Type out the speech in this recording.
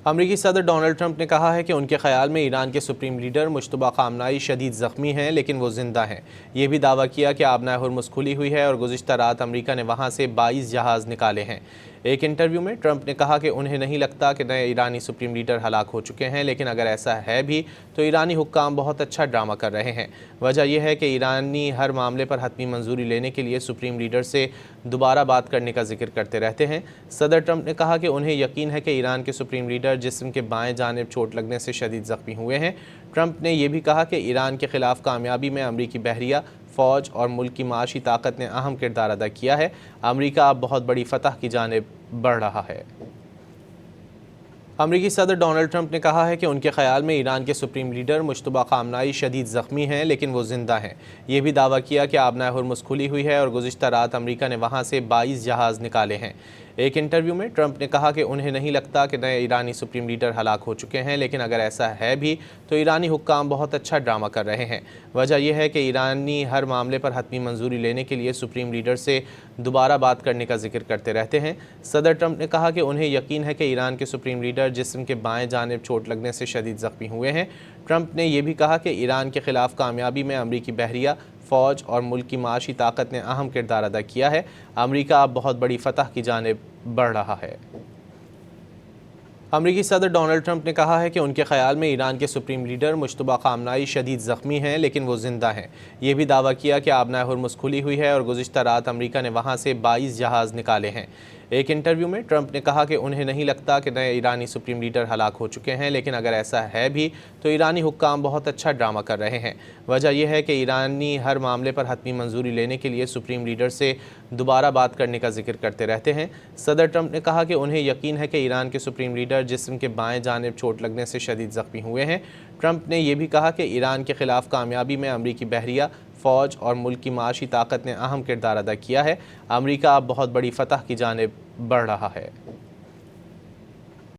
امریکی صدر Donald Trump نے کہا ہے کہ ان کے خیال میں ایران کے سپریم لیڈر مجتبیٰ خامنہئی شدید زخمی ہیں لیکن وہ زندہ ہیں۔ یہ بھی دعویٰ کیا کہ آبنائے ہرمز کھلی ہوئی ہے اور گزشتہ رات امریکہ نے وہاں سے 22 جہاز نکالے ہیں۔ ایک انٹرویو میں ٹرمپ نے کہا کہ انہیں نہیں لگتا کہ نئے ایرانی سپریم لیڈر ہلاک ہو چکے ہیں، لیکن اگر ایسا ہے بھی تو ایرانی حکام بہت اچھا ڈرامہ کر رہے ہیں۔ وجہ یہ ہے کہ ایرانی ہر معاملے پر حتمی منظوری لینے کے لیے سپریم لیڈر سے دوبارہ بات کرنے کا ذکر کرتے رہتے ہیں۔ صدر ٹرمپ نے کہا کہ انہیں یقین ہے کہ ایران کے سپریم لیڈر جسم کے بائیں جانب چوٹ لگنے سے شدید زخمی ہوئے ہیں۔ ٹرمپ نے یہ بھی کہا کہ ایران کے خلاف کامیابی میں امریکی بحریہ، فوج اور ملک کی معاشی طاقت نے اہم کردار ادا کیا ہے۔ امریکہ اب بہت بڑی فتح کی جانب بڑھ رہا ہے۔ امریکی صدر ڈونلڈ ٹرمپ نے کہا ہے کہ ان کے خیال میں ایران کے سپریم لیڈر مجتبیٰ خامنہئی شدید زخمی ہیں لیکن وہ زندہ ہیں۔ یہ بھی دعویٰ کیا کہ آبنائے ہرمز کھلی ہوئی ہے اور گزشتہ رات امریکہ نے وہاں سے 22 جہاز نکالے ہیں۔ ایک انٹرویو میں ٹرمپ نے کہا کہ انہیں نہیں لگتا کہ نئے ایرانی سپریم لیڈر ہلاک ہو چکے ہیں، لیکن اگر ایسا ہے بھی تو ایرانی حکام بہت اچھا ڈرامہ کر رہے ہیں۔ وجہ یہ ہے کہ ایرانی ہر معاملے پر حتمی منظوری لینے کے لیے سپریم لیڈر سے دوبارہ بات کرنے کا ذکر کرتے رہتے ہیں۔ صدر ٹرمپ نے کہا کہ انہیں یقین ہے کہ ایران کے سپریم لیڈر جسم کے بائیں جانب چوٹ لگنے سے شدید زخمی ہوئے ہیں۔ ٹرمپ نے یہ بھی کہا کہ ایران کے خلاف کامیابی میں امریکی بحریہ، فوج اور ملک کی معاشی طاقت نے اہم کردار ادا کیا ہے۔ امریکہ اب بہت بڑی فتح کی جانب بڑھ رہا ہے۔ امریکی صدر ڈونلڈ ٹرمپ نے کہا ہے کہ ان کے خیال میں ایران کے سپریم لیڈر مجتبیٰ خامنہئی شدید زخمی ہیں لیکن وہ زندہ ہیں۔ یہ بھی دعویٰ کیا کہ آبنائے ہرمز کھلی ہوئی ہے اور گزشتہ رات امریکہ نے وہاں سے 22 جہاز نکالے ہیں۔ ایک انٹرویو میں ٹرمپ نے کہا کہ انہیں نہیں لگتا کہ نئے ایرانی سپریم لیڈر ہلاک ہو چکے ہیں، لیکن اگر ایسا ہے بھی تو ایرانی حکام بہت اچھا ڈرامہ کر رہے ہیں۔ وجہ یہ ہے کہ ایرانی ہر معاملے پر حتمی منظوری لینے کے لیے سپریم لیڈر سے دوبارہ بات کرنے کا ذکر کرتے رہتے ہیں۔ صدر ٹرمپ نے کہا کہ انہیں یقین ہے کہ ایران کے سپریم لیڈر جسم کے بائیں جانب چوٹ لگنے سے شدید زخمی ہوئے ہیں۔ ٹرمپ نے یہ بھی کہا کہ ایران کے خلاف کامیابی میں امریکی بحریہ، فوج اور ملک کی معاشی طاقت نے اہم کردار ادا کیا ہے۔ امریکہ اب بہت بڑی فتح کی جانب بڑھ رہا ہے۔